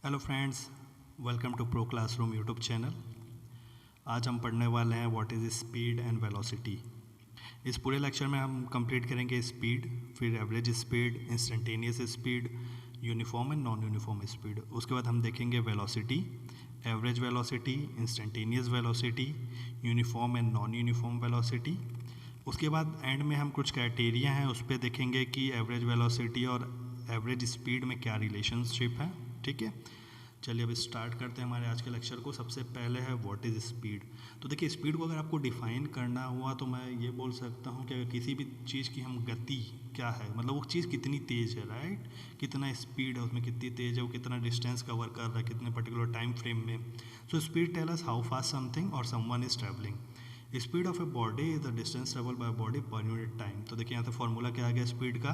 Hello friends, welcome to Pro Classroom YouTube channel. आज हम पढ़ने वाले हैं what is speed and velocity. इस पूरे लेक्चर में हम कंप्लीट करेंगे स्पीड, फिर average speed, instantaneous speed, uniform and non uniform speed. उसके बाद हम देखेंगे velocity, average velocity, instantaneous velocity, uniform and non uniform velocity. उसके बाद एंड में हम कुछ क्राइटेरिया हैं उस पर देखेंगे कि एवरेज वेलोसिटी और एवरेज स्पीड में क्या रिलेशनशिप है। ठीक है, चलिए अब स्टार्ट करते हैं हमारे आज के लेक्चर को। सबसे पहले है व्हाट इज़ स्पीड। तो देखिए, स्पीड को अगर आपको डिफ़ाइन करना हुआ तो मैं ये बोल सकता हूँ कि अगर किसी भी चीज़ की हम गति क्या है, मतलब वो चीज़ कितनी तेज़ है, राइट, कितना स्पीड है उसमें, कितनी तेज़ है वो, कितना डिस्टेंस कवर कर रहा है, कितने पर्टिकुलर टाइम फ्रेम में। So speed tell us how fast something और someone is travelling. Speed of a body is the distance travel by body per unit time. तो देखिए यहाँ से फॉर्मूला क्या आ गया स्पीड का,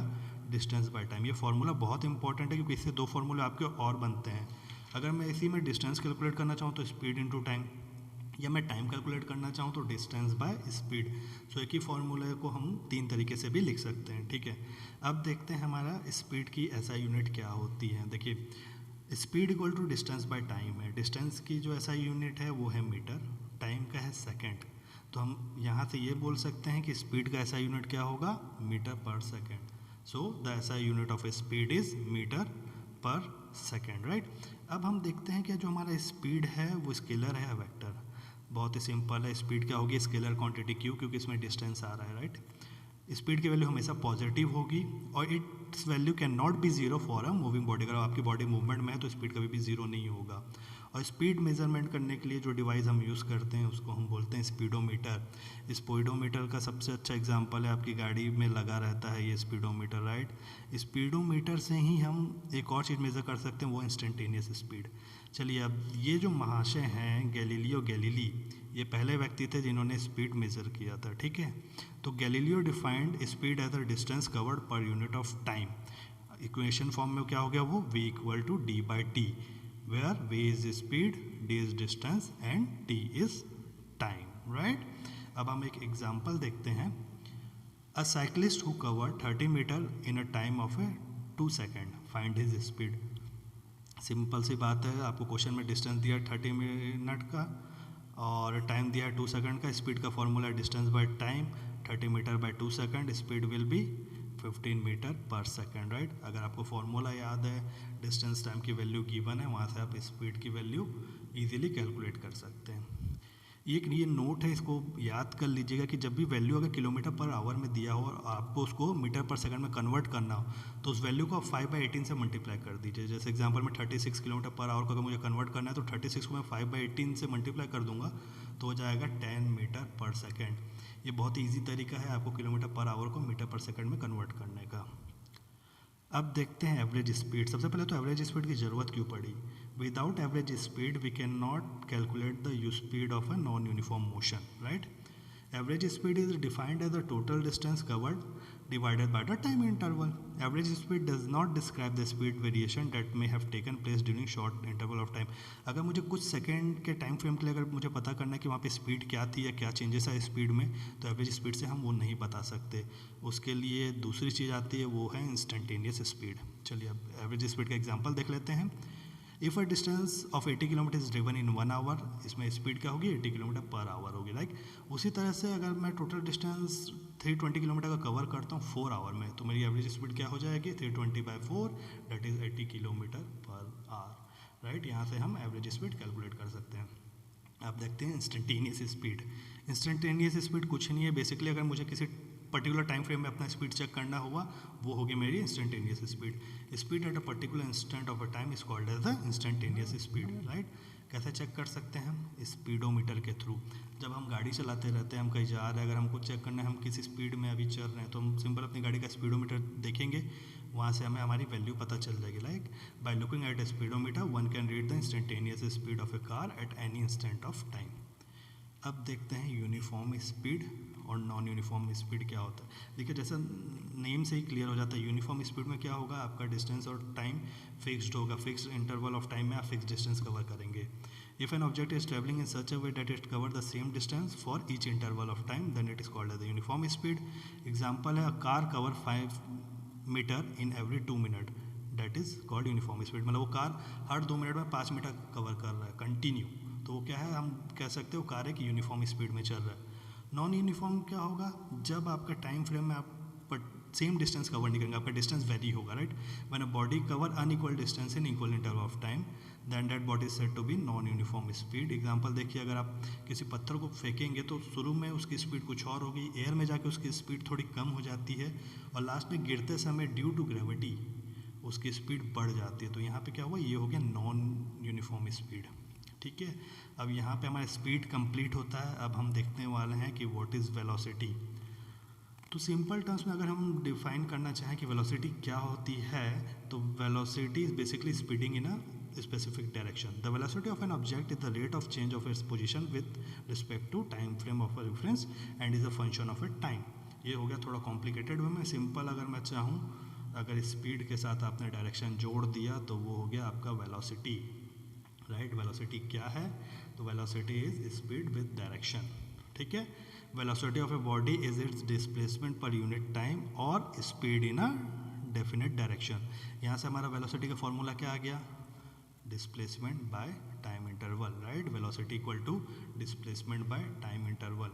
डिस्टेंस बाय टाइम। ये फॉर्मूला बहुत इंपॉर्टेंट है क्योंकि इससे दो फॉर्मूले आपके और बनते हैं। अगर मैं इसी में डिस्टेंस कैलकुलेट करना चाहूँ तो स्पीड इनटू टाइम, या मैं टाइम कैलकुलेट करना चाहूँ तो डिस्टेंस बाय स्पीड। सो एक ही फॉर्मूले को हम तीन तरीके से भी लिख सकते हैं। ठीक है, अब देखते हैं हमारा स्पीड की ऐसा यूनिट क्या होती है। देखिए, speed equal to distance by time है। डिस्टेंस की जो ऐसा यूनिट है वो है मीटर, टाइम का है सेकेंड। तो हम यहाँ से ये बोल सकते हैं कि स्पीड का ऐसा यूनिट क्या होगा, metre per second. So the SI unit of speed is metre per second, right. अब हम देखते हैं कि जो हमारा स्पीड है वो स्केलर है या वेक्टर। बहुत ही सिंपल है, स्पीड क्या होगी, स्केलर क्वांटिटी क्यू, क्योंकि इसमें डिस्टेंस आ रहा है, राइट। स्पीड की वैल्यू हमेशा पॉजिटिव होगी और it's value can not be zero for a moving body. अगर आपकी बॉडी मूवमेंट में है तो स्पीड कभी भी जीरो नहीं होगा। और स्पीड मेजरमेंट करने के लिए जो डिवाइस हम यूज़ करते हैं उसको हम बोलते हैं स्पीडोमीटर। स्पीडोमीटर का सबसे अच्छा एग्जांपल है, आपकी गाड़ी में लगा रहता है ये स्पीडोमीटर, राइट। स्पीडोमीटर से ही हम एक और चीज़ मेज़र कर सकते हैं, वो इंस्टेंटेनियस स्पीड। चलिए, अब ये जो महाशय हैं गैलीलियो गैलीली, ये पहले व्यक्ति थे जिन्होंने स्पीड मेज़र किया था। ठीक है, तो Galileo defined speed as the distance covered per unit of time. Equation form में क्या हो गया वो, v equal to d by t, where v is speed, d is distance and t is time, right. अब हम एक example देखते हैं। A cyclist who cover 30 metre in a time of a 2 second, find his speed. Simple सी बात है, आपको question में डिस्टेंस दिया 30 मिनट का और टाइम दिया है 2 सेकंड का। स्पीड का फॉर्मूला है distance by time, 30 metre by 2 second, speed will be 15 metre per second, right. अगर आपको फॉर्मूला याद है, डिस्टेंस टाइम की वैल्यू गिवन है, वहाँ से आप स्पीड की वैल्यू इजीली कैलकुलेट कर सकते हैं। एक ये नोट है, इसको याद कर लीजिएगा कि जब भी वैल्यू अगर किलोमीटर पर आवर में दिया हो और आपको उसको मीटर पर सेकंड में कन्वर्ट करना हो तो उस वैल्यू को आप 5/18 से मल्टीप्लाई कर दीजिए। जैसे एग्जांपल में 36 किलोमीटर पर आवर को अगर मुझे कन्वर्ट करना है तो 36 को मैं 5/18 से मल्टीप्लाई कर दूंगा तो हो जाएगा 10 मीटर पर सेकेंड। ये बहुत ही ईजी तरीका है आपको किलोमीटर पर आवर को मीटर पर सेकेंड में कन्वर्ट करने का। अब देखते हैं एवरेज स्पीड। सबसे पहले तो एवरेज स्पीड की ज़रूरत क्यों पड़ी। Without average speed we can not calculate the you speed of a non uniform motion, right. Average speed is defined as the total distance covered divided by the time interval. Average speed does not describe the speed variation that may have taken place during short interval of time. अगर मुझे कुछ second के time frame के लिए अगर मुझे पता करना है कि वहाँ पे स्पीड क्या थी या क्या चेंजेस है स्पीड में, तो एवरेज स्पीड से हम वो नहीं बता सकते। उसके लिए दूसरी चीज़ आती है, वो है इंस्टेंटेनियस स्पीड। चलिए अब एवरेज स्पीड का एग्जांपल देख लेते हैं। If a distance of 80 kilometre is driven in 1 hour, इसमें स्पीड क्या होगी, 80 किलोमीटर पर आवर होगी, राइट। उसी तरह से अगर मैं टोटल डिस्टेंस 320 किलोमीटर का कवर करता हूँ 4 आवर में, तो मेरी एवरेज स्पीड क्या हो जाएगी, 320/4, that is 80 kilometre per hour, right. यहाँ से हम एवरेज स्पीड कैलकुलेट कर सकते हैं। आप देखते हैं इंस्टेंटेनियस स्पीड। इंस्टेंटेनियस स्पीड कुछ नहीं है, बेसिकली अगर मुझे किसी पर्टिकुलर टाइम फ्रेम में अपना स्पीड चेक करना हुआ, वो होगी मेरी instantaneous speed. Speed at a particular instant of a time is called as the instantaneous speed, right. कैसे चेक कर सकते हैं हम, स्पीडोमीटर के थ्रू। जब हम गाड़ी चलाते रहते हैं, हम कहीं जा रहे हैं, अगर हमको चेक करना है हम किस स्पीड में अभी चल रहे हैं, तो हम सिंपल अपनी गाड़ी का स्पीडोमीटर देखेंगे, वहाँ से हमें हमारी वैल्यू पता चल जाएगी। Like by looking at A speedometer one can read the instantaneous speed of A car at any instant of time. अब देखते हैं यूनिफॉर्म स्पीड और नॉन यूनिफॉर्म स्पीड क्या होता है। देखिए, जैसा नेम से ही क्लियर हो जाता है, यूनिफॉर्म स्पीड में क्या होगा, आपका डिस्टेंस और टाइम फिक्स्ड होगा, फिक्स्ड इंटरवल ऑफ टाइम में आप फिक्स डिस्टेंस कवर करेंगे। If an object is travelling in such a way that it cover the same distance for each interval of time, then it is called as the uniform speed. Example है, a car cover 5 metre in every 2 minute, that is called uniform speed. मतलब वो car हर 2 minute में 5 metre cover कर रहा है continue, तो वो क्या है, हम कह सकते हो कार एक यूनिफॉर्म स्पीड में चल रहा है। नॉन यूनिफॉर्म क्या होगा, जब आपका टाइम फ्रेम में आप सेम डिस्टेंस कवर नहीं करेंगे, आपका डिस्टेंस वेरी होगा, right. When a body cover unequal distance in equal interval of time then that body is said to be non uniform speed. Example देखिए, अगर आप किसी पत्थर को फेंकेंगे तो शुरू में उसकी स्पीड कुछ और होगी, एयर में जाके उसकी स्पीड थोड़ी कम हो जाती है, और लास्ट में गिरते समय ड्यू टू ग्रेविटी उसकी स्पीड बढ़ जाती है। तो यहाँ पे क्या हुआ, ये हो गया नॉन यूनिफॉर्म स्पीड, ठीक है। अब यहाँ पे हमारा स्पीड कंप्लीट होता है। अब हम देखने वाले हैं कि व्हाट इज़ वेलोसिटी। तो सिंपल टर्म्स में अगर हम डिफाइन करना चाहें कि वेलोसिटी क्या होती है, तो velocity is basically speeding in a specific direction. The velocity of an object is the rate of change of its position with respect to time frame of a reference and is a function of a time. ये हो गया थोड़ा complicated वे में। Simple अगर मैं चाहूँ, अगर speed के साथ आपने डायरेक्शन जोड़ दिया तो वो हो गया आपका वेलोसिटी, राइट। वेलोसिटी क्या है, तो velocity is speed with direction, ठीक है। Velocity of a body is its displacement per unit time और speed in a definite direction. यहाँ से हमारा वेलोसिटी का फॉर्मूला क्या आ गया, displacement by time interval, right. Velocity equal to displacement by time interval.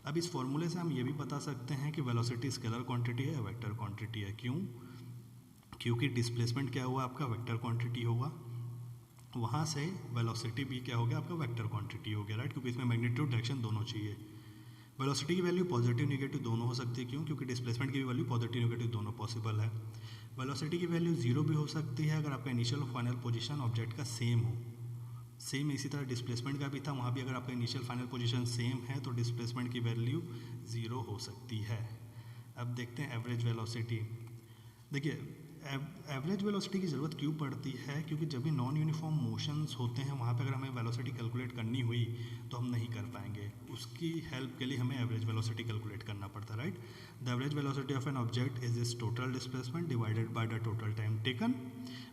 अब इस फॉर्मूले से हम ये भी बता सकते हैं कि वेलोसिटी स्केलर क्वांटिटी है या वेक्टर क्वांटिटी है। क्यों, क्योंकि डिस्प्लेसमेंट क्या हुआ आपका, वेक्टर क्वांटिटी होगा, वहाँ से वेलोसिटी भी क्या हो गया आपका, वेक्टर क्वांटिटी हो गया, राइट। क्योंकि इसमें मैग्नीट्यूड डायरेक्शन दोनों चाहिए। वेलोसिटी की वैल्यू पॉजिटिव निगेटिव दोनों हो सकती है। क्यों, क्योंकि डिस्प्लेसमेंट की भी वैल्यू पॉजिटिव निगेटिव दोनों पॉसिबल है। वेलोसिटी की वैल्यू जीरो भी हो सकती है अगर आपका इनिशियल और फाइनल पोजीशन ऑब्जेक्ट का सेम हो। सेम इसी तरह डिस्प्लेसमेंट का भी था, वहाँ भी अगर आपका इनिशियल फाइनल पोजीशन सेम है तो डिस्प्लेसमेंट की वैल्यू ज़ीरो हो सकती है। अब देखते हैं एवरेज वेलोसिटी। देखिए, एवरेज वेलोसिटी की ज़रूरत क्यों पड़ती है, क्योंकि जब भी नॉन यूनिफॉर्म मोशंस होते हैं वहाँ पे अगर हमें वेलोसिटी कैलकुलेट करनी हुई तो हम नहीं कर पाएंगे। उसकी हेल्प के लिए हमें एवरेज वेलोसिटी कैलकुलेट करना पड़ता है, right. The average velocity of an object is is total displacement divided by the total time taken.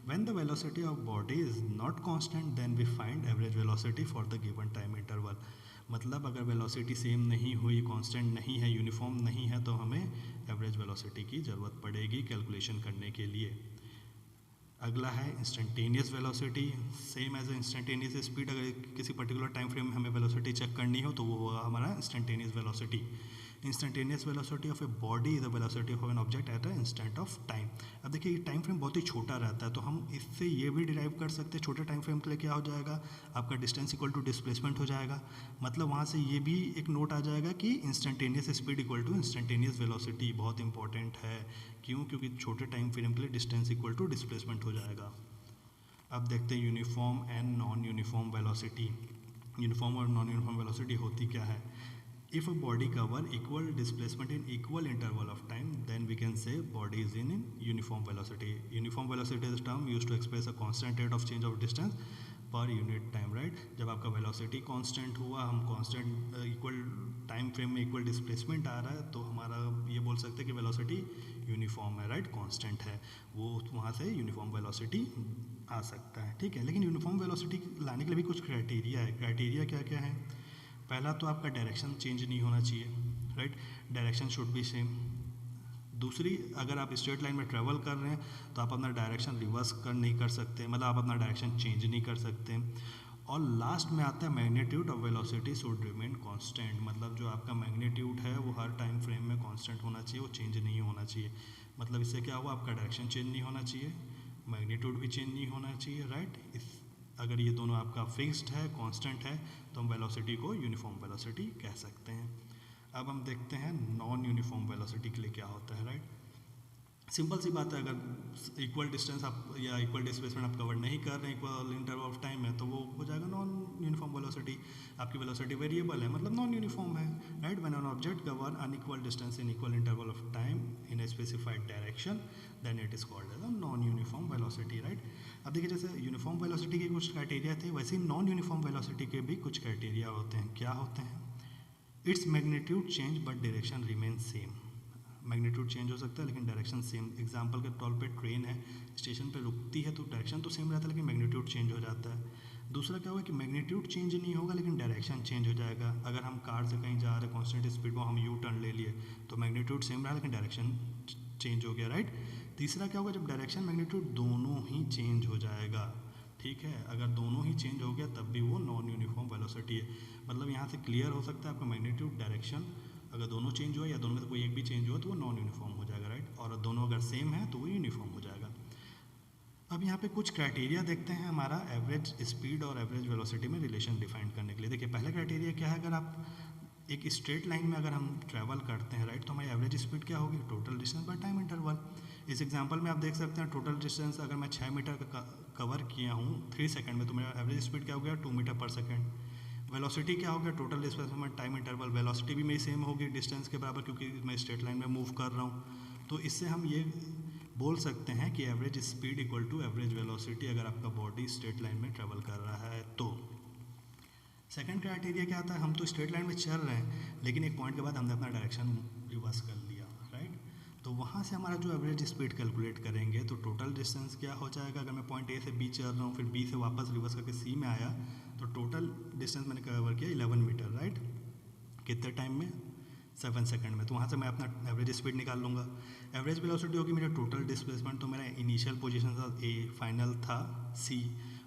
When the velocity of body is not constant then we find average velocity for the given time interval. मतलब अगर velocity same नहीं हुई, constant नहीं है, uniform नहीं है, तो हमें एवरेज वेलोसिटी की ज़रूरत पड़ेगी कैलकुलेशन करने के लिए। अगला है instantaneous velocity. Same as instantaneous speed, अगर किसी पर्टिकुलर टाइम फ्रेम में हमें वेलोसिटी चेक करनी हो तो वो होगा हमारा instantaneous velocity. Instantaneous velocity of a body is the velocity of an object at a instant of time. अब देखिए, ये टाइम फ्रेम बहुत ही छोटा रहता है, तो हम इससे ये भी डिराइव कर सकते हैं छोटे टाइम फ्रेम के लिए क्या हो जाएगा, आपका डिस्टेंस इक्वल टू डिस्प्लेसमेंट हो जाएगा। मतलब वहाँ से ये भी एक नोट आ जाएगा कि instantaneous speed equal to instantaneous velocity. बहुत इंपॉर्टेंट है, क्यों, क्योंकि छोटे टाइम फ्रेम के लिए डिस्टेंस इक्वल टू डिस्प्लेसमेंट हो जाएगा। अब देखते हैं uniform and non uniform velocity. Uniform और नॉन यूनिफॉर्म वेलोसिटी होती क्या है। If a body cover equal displacement in equal interval of time, then we can say body is in uniform velocity. Uniform velocity is a term used to express a constant rate of change of distance per unit time, right? जब आपका velocity constant हुआ, हम constant equal time frame में equal displacement आ रहा है, तो हमारा ये बोल सकते हैं कि velocity uniform है, right? constant है, वो वहाँ से uniform velocity आ सकता है, ठीक है। लेकिन uniform velocity लाने के लिए भी कुछ criteria है। criteria क्या क्या है, पहला तो आपका डायरेक्शन चेंज नहीं होना चाहिए, right. Direction should be same. दूसरी, अगर आप स्ट्रेट लाइन में ट्रैवल कर रहे हैं तो आप अपना डायरेक्शन रिवर्स नहीं कर सकते, मतलब आप अपना डायरेक्शन चेंज नहीं कर सकते। और लास्ट में आता है magnitude of velocity should remain constant. मतलब जो आपका मैग्नीट्यूड है वो हर टाइम फ्रेम में कांस्टेंट होना चाहिए, वो चेंज नहीं होना चाहिए। मतलब इससे क्या हुआ, आपका डायरेक्शन चेंज नहीं होना चाहिए, मैग्नीट्यूड भी चेंज नहीं होना चाहिए, राइट। अगर ये दोनों आपका फिक्स्ड है, कांस्टेंट है, तो हम वेलोसिटी को यूनिफॉर्म वेलोसिटी कह सकते हैं। अब हम देखते हैं नॉन यूनिफॉर्म वेलोसिटी के लिए क्या होता है, राइट। सिंपल सी बात है, अगर इक्वल डिस्टेंस आप या इक्वल डिस्प्लेसमेंट आप कवर नहीं कर रहे हैं इक्वल इंटरवल ऑफ टाइम में, तो वो हो जाएगा नॉन यूनिफॉर्म वेलोसिटी। आपकी वेलोसिटी वेरिएबल है, मतलब नॉन यूनिफॉर्म है, right. When an object cover unequal distance in equal interval of time in a specified direction then it is called as a non uniform velocity, right. अब देखिए, जैसे uniform velocity के कुछ criteria थे, वैसे ही non uniform velocity के भी कुछ क्राइटेरिया होते हैं। क्या होते हैं, its magnitude change but direction remain same. Magnitude change हो सकता है लेकिन डायरेक्शन सेम। एग्जांपल के तौर पे ट्रेन है, स्टेशन पे रुकती है तो डायरेक्शन तो सेम रहता है लेकिन मैग्नीट्यूड चेंज हो जाता है। दूसरा क्या होगा कि मैग्नीट्यूड चेंज नहीं होगा लेकिन डायरेक्शन चेंज हो जाएगा। अगर हम कार से कहीं जा रहे हैं कांस्टेंट स्पीड में, हम यू टर्न ले लिए तो मैग्नीट्यूड सेम रहा लेकिन डायरेक्शन चेंज हो गया, राइट। तीसरा क्या होगा, जब डायरेक्शन मैग्नीट्यूड दोनों ही चेंज हो जाएगा, ठीक है, अगर दोनों ही चेंज हो गया तब भी वो नॉन यूनिफॉर्म वेलोसिटी है। मतलब यहाँ से क्लियर हो सकता है आपका मैग्नीट्यूड डायरेक्शन अगर दोनों चेंज हुआ या दोनों में से कोई एक भी चेंज हुआ तो वो नॉन यूनिफॉर्म हो जाएगा, राइट, और दोनों अगर सेम है तो वो यूनिफॉर्म हो जाएगा। अब यहाँ पे कुछ क्राइटेरिया देखते हैं हमारा एवरेज स्पीड और एवरेज वेलोसिटी में रिलेशन डिफाइन करने के लिए। देखिए पहला क्राइटेरिया क्या है, अगर आप एक स्ट्रेट लाइन में अगर हम ट्रैवल करते हैं, राइट, तो हमारी एवरेज स्पीड क्या होगी, total distance by time interval. इस एग्जांपल में आप देख सकते हैं टोटल डिस्टेंस अगर मैं 6 मीटर का कवर किया हूँ 3 सेकंड में तो मेरा एवरेज स्पीड क्या हो गया 2 मीटर पर सेकंड। वेलोसिटी क्या हो गया, total displacement time interval, velocity भी मेरी सेम होगी डिस्टेंस के बराबर क्योंकि मैं स्ट्रेट लाइन में मूव कर रहा हूँ। तो इससे हम ये बोल सकते हैं कि average speed equal to average velocity अगर आपका बॉडी स्ट्रेट लाइन में ट्रेवल कर रहा है तो। सेकंड क्राइटेरिया क्या आता है, हम तो स्ट्रेट लाइन में चल रहे हैं लेकिन एक पॉइंट के बाद हमने अपना डायरेक्शन रिवर्स कर लिया, राइट, तो वहाँ से हमारा जो एवरेज स्पीड कैलकुलेट करेंगे तो टोटल डिस्टेंस क्या हो जाएगा, अगर मैं पॉइंट ए से बी चल रहा हूँ फिर बी से वापस रिवर्स करके सी में आया तो टोटल डिस्टेंस मैंने कवर किया 11 मीटर, राइट, कितने टाइम में 7 सेकंड में। तो वहाँ से मैं अपना एवरेज स्पीड निकाल लूँगा। एवरेज वेलोसिटी होगी मेरा टोटल डिस्प्लेसमेंट, तो मेरा इनिशियल पोजीशन था ए, फाइनल था सी,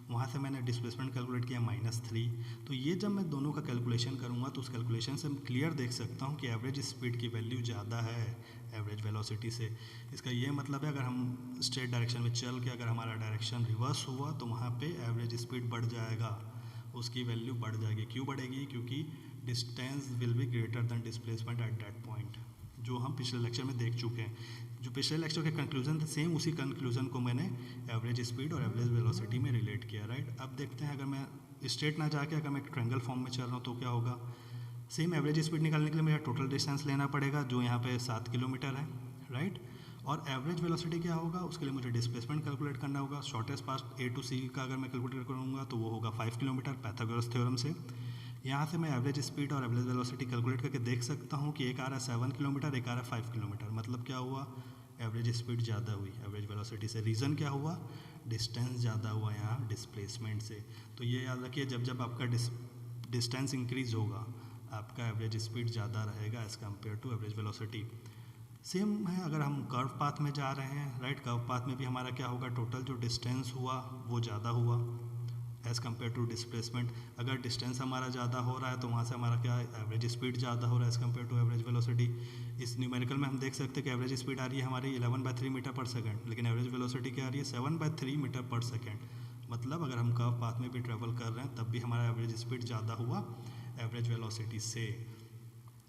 वहाँ से मैंने डिस्प्लेसमेंट कैलकुलेट किया -3। तो ये जब मैं दोनों का कैलकुलेशन करूँगा तो उस कैलकुलेशन से मैं क्लियर देख सकता हूँ कि एवरेज स्पीड की वैल्यू ज़्यादा है एवरेज वेलोसिटी से। इसका ये मतलब है अगर हम स्ट्रेट डायरेक्शन में चल के अगर हमारा डायरेक्शन रिवर्स हुआ तो वहाँ पे एवरेज स्पीड बढ़ जाएगा, उसकी वैल्यू बढ़ जाएगी। क्यों बढ़ेगी, क्योंकि distance will be greater than displacement at that point, जो हम पिछले लेक्चर में देख चुके हैं। जो पिछले लेक्चर के कंक्लूजन थे सेम उसी कंक्लूजन को मैंने एवरेज स्पीड और एवरेज वेलोसिटी में रिलेट किया, राइट। अब देखते हैं अगर मैं स्ट्रेट ना जाके अगर मैं एक ट्रायंगल फॉर्म में चल रहा हूँ तो क्या होगा। सेम एवरेज स्पीड निकालने के लिए मेरा टोटल डिस्टेंस लेना पड़ेगा जो यहाँ पे 7 किलोमीटर है, राइट, और एवरेज वेलोसिटी क्या होगा उसके लिए मुझे डिस्प्लेसमेंट कैलकुलेट करना होगा। शॉर्टेस्ट पाथ ए टू सी का अगर मैं कैलकुलेट करूँगा तो वो होगा 5 किलोमीटर पाइथागोरस थ्योरम से। यहाँ से मैं एवरेज स्पीड और एवरेज वेलोसिटी कैलकुलेट करके देख सकता हूँ कि एक आ रहा है 7 किलोमीटर, एक आ रहा है 5 किलोमीटर। मतलब क्या हुआ, एवरेज स्पीड ज़्यादा हुई एवरेज वेलोसिटी से। रीज़न क्या हुआ, डिस्टेंस ज़्यादा हुआ यहाँ डिस्प्लेसमेंट से। तो ये याद रखिए जब जब आपका डिस्टेंस इंक्रीज होगा आपका एवरेज स्पीड ज़्यादा रहेगा as compare to average velocity. Same है अगर हम कर्व पाथ में जा रहे हैं, राइट, कर्व पाथ में भी हमारा क्या होगा, टोटल जो डिस्टेंस हुआ वो ज़्यादा हुआ एज़ कम्पेयर टू डिस्प्लेसमेंट। अगर डिस्टेंस हमारा ज़्यादा हो रहा है तो वहाँ से हमारा क्या एवरेज स्पीड ज़्यादा हो रहा है as compare to average velocity. इस न्यूमेरिकल में हम देख सकते हैं कि एवरेज स्पीड आ रही है हमारी 11/3 मीटर पर सेकंड, लेकिन एवरेज वेलोसिटी क्या आ रही है 7/3 मीटर पर सेकंड। मतलब अगर हम कर्व पाथ में भी ट्रेवल कर रहे हैं तब भी हमारा एवरेज स्पीड ज़्यादा हुआ एवरेज वेलोसिटी से।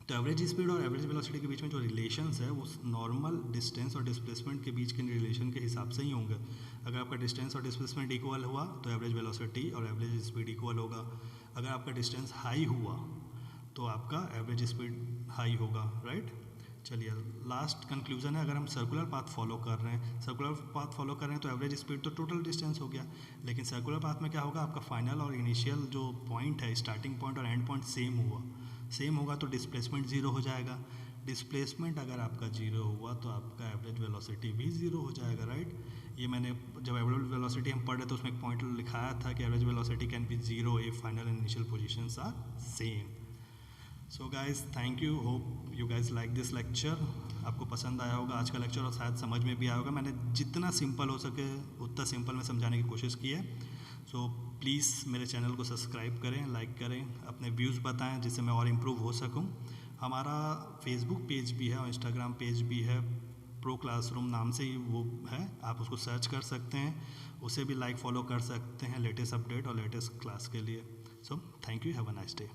तो एवरेज स्पीड और एवरेज वेलोसिटी के बीच में जो रिलेशंस है वो नॉर्मल डिस्टेंस और डिस्प्लेसमेंट के बीच के रिलेशन के हिसाब से ही होंगे। अगर आपका डिस्टेंस और डिस्प्लेसमेंट इक्वल हुआ तो एवरेज वेलोसिटी और एवरेज स्पीड इक्वल होगा। अगर आपका डिस्टेंस हाई हुआ तो आपका एवरेज स्पीड हाई होगा, राइट। चलिए लास्ट कंक्लूजन है, अगर हम सर्कुलर पाथ फॉलो कर रहे हैं, सर्कुलर पाथ फॉलो कर रहे हैं तो एवरेज स्पीड तो टोटल डिस्टेंस हो गया, लेकिन सर्कुलर पाथ में क्या होगा, आपका फाइनल और इनिशियल जो पॉइंट है, स्टार्टिंग पॉइंट और एंड पॉइंट सेम होगा तो डिस्प्लेसमेंट ज़ीरो हो जाएगा। डिस्प्लेसमेंट अगर आपका ज़ीरो हुआ तो आपका एवरेज वेलोसिटी भी ज़ीरो हो जाएगा, राइट। ये मैंने जब एवरेज वेलोसिटी हम पढ़ रहे तो उसमें एक पॉइंट लिखाया था कि average velocity can be zero if final and initial positions are same. So guys thank you, hope you guys like this lecture. आपको पसंद आया होगा आज का लेक्चर और शायद समझ में भी आया होगा। मैंने जितना सिंपल हो सके उतना सिंपल में समझाने की कोशिश की है। सो प्लीज़ मेरे चैनल को सब्सक्राइब करें, लाइक करें, अपने व्यूज़ बताएं जिससे मैं और इम्प्रूव हो सकूं। हमारा फेसबुक पेज भी है और इंस्टाग्राम पेज भी है, प्रो क्लासरूम नाम से ही वो है, आप उसको सर्च कर सकते हैं, उसे भी लाइक फॉलो कर सकते हैं लेटेस्ट अपडेट और लेटेस्ट क्लास के लिए। So thank you, have a nice day.